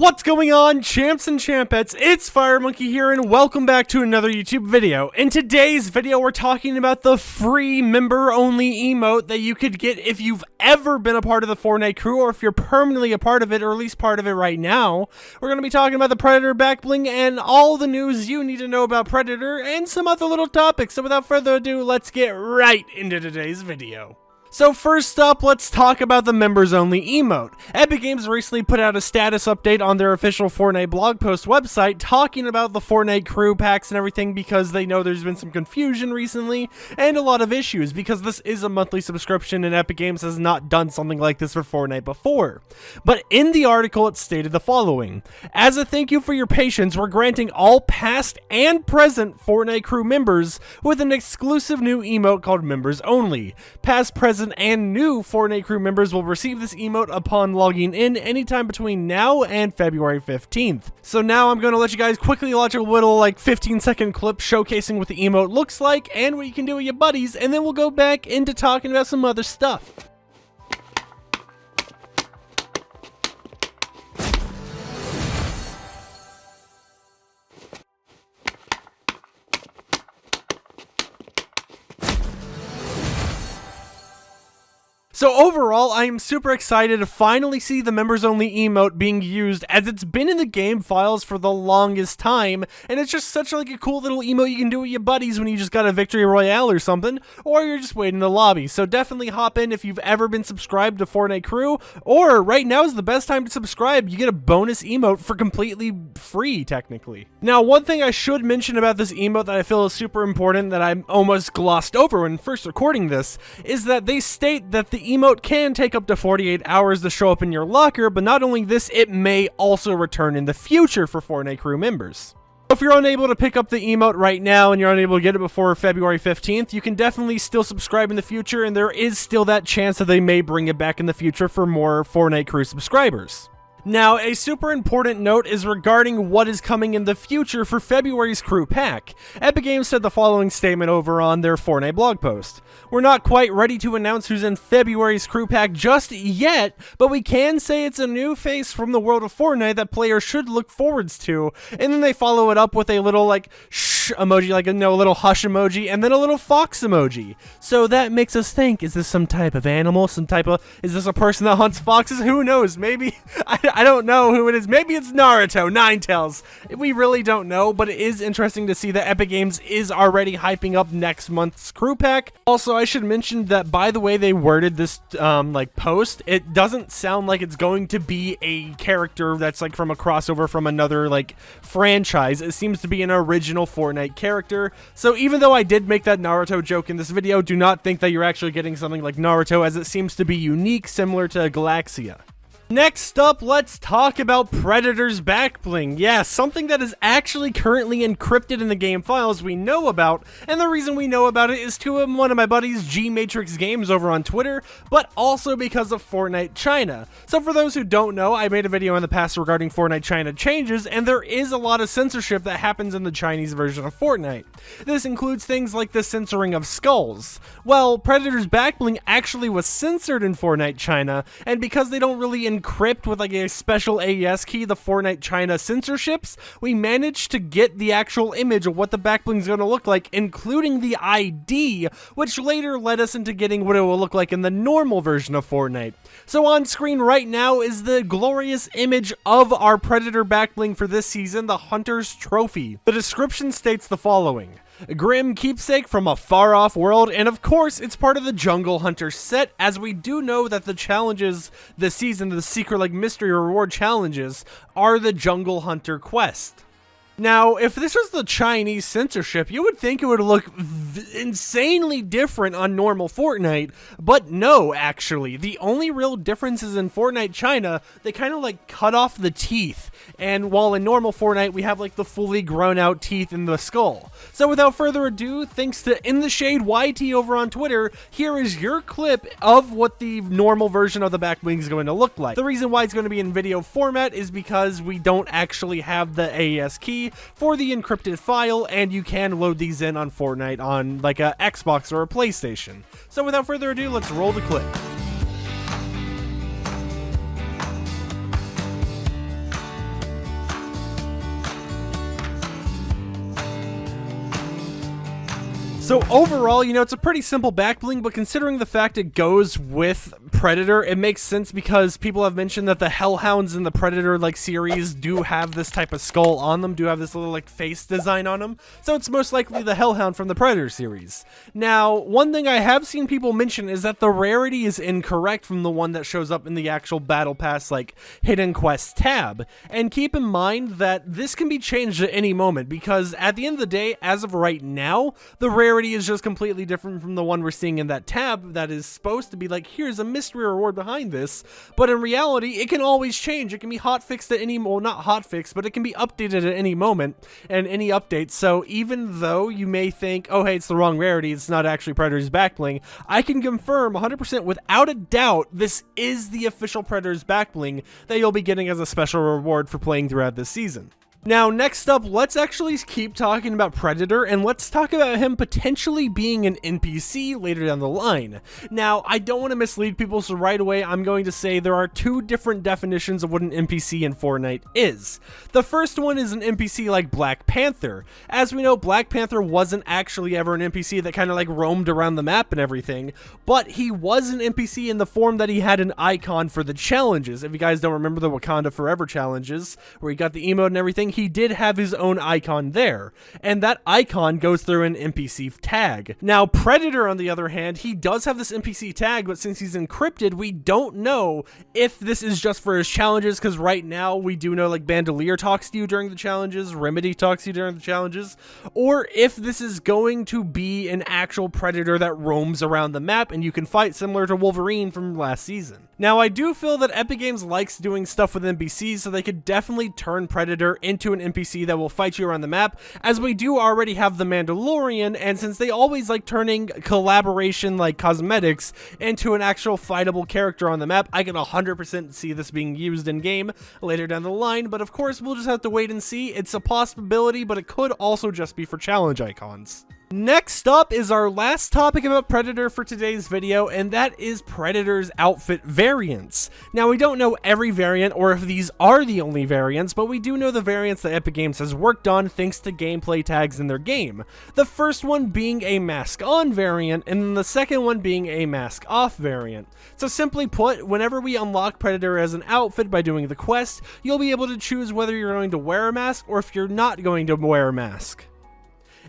What's going on, champs and champettes? It's FireMonkey here, and welcome back to another YouTube video. In today's video, we're talking about the free member-only emote that you could get if you've ever been a part of the Fortnite crew, or if you're permanently a part of it, or at least part of it right now. We're going to be talking about the Predator Backbling and all the news you need to know about Predator, and some other little topics. So without further ado, let's get right into today's video. So first up, let's talk about the members-only emote. Epic Games recently put out a status update on their official Fortnite blog post website talking about the Fortnite crew packs and everything because they know there's been some confusion recently and a lot of issues because this is a monthly subscription and Epic Games has not done something like this for Fortnite before. But in the article, it stated the following: as a thank you for your patience, we're granting all past and present Fortnite crew members with an exclusive new emote called Members Only. Past, present, and new Fortnite crew members will receive this emote upon logging in anytime between now and February 15th. So now I'm going to let you guys quickly watch a little 15-second clip showcasing what the emote looks like and what you can do with your buddies, and then we'll go back into talking about some other stuff. So overall, I am super excited to finally see the members-only emote being used, as it's been in the game files for the longest time, and it's just such a cool little emote you can do with your buddies when you just got a victory royale or something, or you're just waiting in the lobby. So definitely hop in if you've ever been subscribed to Fortnite Crew, or right now is the best time to subscribe. You get a bonus emote for completely free, technically. Now, one thing I should mention about this emote that I feel is super important that I almost glossed over when first recording this, is that they state that the emote can take up to 48 hours to show up in your locker, but not only this, it may also return in the future for Fortnite crew members. If you're unable to pick up the emote right now and you're unable to get it before February 15th, you can definitely still subscribe in the future, and there is still that chance that they may bring it back in the future for more Fortnite crew subscribers. Now, a super important note is regarding what is coming in the future for February's crew pack. Epic Games said the following statement over on their Fortnite blog post: "We're not quite ready to announce who's in February's crew pack just yet, but we can say it's a new face from the world of Fortnite that players should look forwards to." And then they follow it up with a little shh emoji, a little hush emoji, and then a little fox emoji. So that makes us think, is this some type of animal? Is this a person that hunts foxes? Who knows? Maybe, I don't know who it is. Maybe it's Naruto, Ninetales. We really don't know, but it is interesting to see that Epic Games is already hyping up next month's crew pack. Also, I should mention that by the way they worded this post, it doesn't sound like it's going to be a character that's from a crossover from another franchise. It seems to be an original Fortnite character. So even though I did make that Naruto joke in this video, do not think that you're actually getting something like Naruto, as it seems to be unique, similar to Galaxia. Next up, let's talk about Predator's Backbling. Yeah, something that is actually currently encrypted in the game files we know about, and the reason we know about it is to one of my buddies, G-Matrix Games, over on Twitter, but also because of Fortnite China. So for those who don't know, I made a video in the past regarding Fortnite China changes, and there is a lot of censorship that happens in the Chinese version of Fortnite. This includes things like the censoring of skulls. Well, Predator's Backbling actually was censored in Fortnite China, and because they don't really encrypt with a special AES key the Fortnite China censorships, we managed to get the actual image of what the backbling is going to look like, including the ID, which later led us into getting what it will look like in the normal version of Fortnite. So on screen right now is the glorious image of our Predator Backbling for this season, the Hunter's Trophy. The description states the following: a grim keepsake from a far-off world, and of course, it's part of the Jungle Hunter set, as we do know that the challenges this season, the secret mystery reward challenges, are the Jungle Hunter quest. Now, if this was the Chinese censorship, you would think it would look insanely different on normal Fortnite, but no, actually. The only real difference is in Fortnite China, they kind of cut off the teeth, and while in normal Fortnite, we have the fully grown out teeth in the skull. So without further ado, thanks to In the Shade YT over on Twitter, here is your clip of what the normal version of the Backbling is going to look like. The reason why it's going to be in video format is because we don't actually have the AES key for the encrypted file, and you can load these in on Fortnite on a Xbox or a PlayStation. So without further ado, let's roll the clip. So overall, you know, it's a pretty simple backbling, but considering the fact it goes with Predator, it makes sense because people have mentioned that the Hellhounds in the Predator like series do have this type of skull on them, do have this little like face design on them. So it's most likely the Hellhound from the Predator series. Now, one thing I have seen people mention is that the rarity is incorrect from the one that shows up in the actual Battle Pass like Hidden Quest tab. And keep in mind that this can be changed at any moment because at the end of the day, as of right now, the rarity is just completely different from the one we're seeing in that tab that is supposed to be like, here's a mystery reward behind this, but in reality it can always change. It can be hotfixed at any, well, not hotfixed, but it can be updated at any moment and any update. So even though you may think, oh hey, it's the wrong rarity, it's not actually Predator's backbling, I can confirm 100% without a doubt this is the official Predator's backbling that you'll be getting as a special reward for playing throughout this season. Now, next up, let's actually keep talking about Predator, and let's talk about him potentially being an NPC later down the line. Now, I don't want to mislead people, so right away, I'm going to say there are two different definitions of what an NPC in Fortnite is. The first one is an NPC like Black Panther. As we know, Black Panther wasn't actually ever an NPC that kind of like roamed around the map and everything, but he was an NPC in the form that he had an icon for the challenges. If you guys don't remember the Wakanda Forever challenges, where he got the emote and everything, he did have his own icon there, and that icon goes through an NPC tag. Now, Predator, on the other hand, he does have this NPC tag, but since he's encrypted, we don't know if this is just for his challenges, because right now we do know like Bandolier talks to you during the challenges, Remedy talks to you during the challenges, or if this is going to be an actual Predator that roams around the map and you can fight, similar to Wolverine from last season. Now, I do feel that Epic Games likes doing stuff with NPCs, so they could definitely turn Predator into an NPC that will fight you around the map, as we do already have the Mandalorian, and since they always like turning collaboration like cosmetics into an actual fightable character on the map, I can 100% see this being used in game later down the line, but of course we'll just have to wait and see. It's a possibility, but it could also just be for challenge icons. Next up is our last topic about Predator for today's video, and that is Predator's outfit variants. Now, we don't know every variant or if these are the only variants, but we do know the variants that Epic Games has worked on thanks to gameplay tags in their game. The first one being a mask on variant, and then the second one being a mask off variant. So simply put, whenever we unlock Predator as an outfit by doing the quest, you'll be able to choose whether you're going to wear a mask or if you're not going to wear a mask.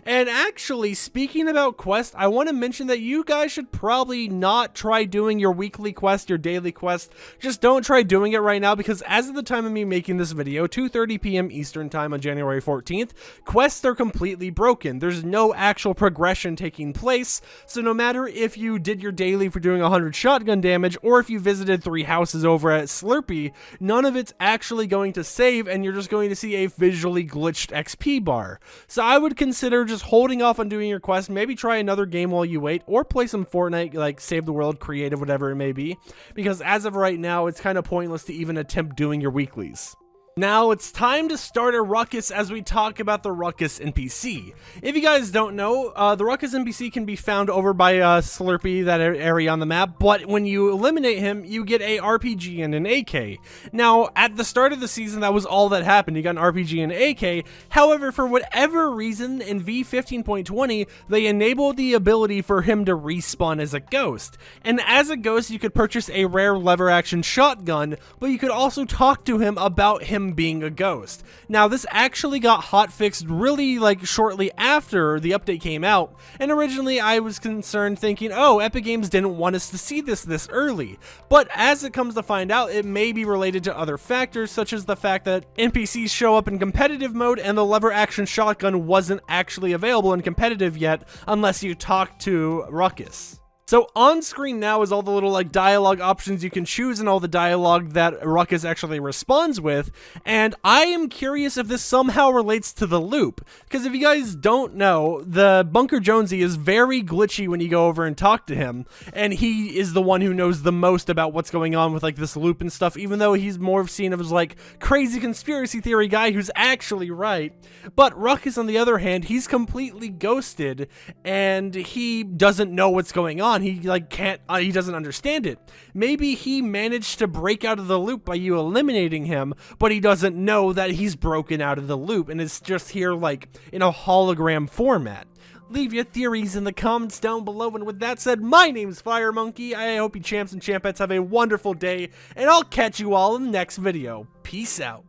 And actually, speaking about quests, I want to mention that you guys should probably not try doing your weekly quest, your daily quest. Just don't try doing it right now, because as of the time of me making this video, 2:30 p.m. Eastern Time on January 14th, quests are completely broken. There's no actual progression taking place, so no matter if you did your daily for doing 100 shotgun damage, or if you visited 3 houses over at Slurpee, none of it's actually going to save, and you're just going to see a visually glitched XP bar. So I would consider just holding off on doing your quest, maybe try another game while you wait, or play some Fortnite, like Save the World, Creative, whatever it may be, because as of right now, it's kind of pointless to even attempt doing your weeklies. Now, it's time to start a Ruckus as we talk about the Ruckus NPC. If you guys don't know, the Ruckus NPC can be found over by Slurpee, that area on the map, but when you eliminate him, you get a RPG and an AK. Now, at the start of the season, that was all that happened. You got an RPG and an AK. However, for whatever reason, in V15.20, they enabled the ability for him to respawn as a ghost. And as a ghost, you could purchase a rare lever action shotgun, but you could also talk to him about him being a ghost. Now, this actually got hotfixed really like shortly after the update came out, and originally I was concerned thinking, oh, Epic Games didn't want us to see this early, but as it comes to find out, it may be related to other factors, such as the fact that NPCs show up in competitive mode and the lever action shotgun wasn't actually available in competitive yet unless you talk to Ruckus. So on screen now is all the little like dialogue options you can choose and all the dialogue that Ruckus actually responds with, and I am curious if this somehow relates to the loop, because if you guys don't know, the Bunker Jonesy is very glitchy when you go over and talk to him, and he is the one who knows the most about what's going on with like this loop and stuff, even though he's more seen as like crazy conspiracy theory guy who's actually right. But Ruckus, on the other hand, he's completely ghosted and he doesn't know what's going on. He like can't, he doesn't understand it. Maybe he managed to break out of the loop by you eliminating him, but he doesn't know that he's broken out of the loop and it's just here like in a hologram format. Leave your theories in the comments down below, and with that said, my name's FireMonkey. I hope you champs and champettes have a wonderful day, and I'll catch you all in the next video. Peace out.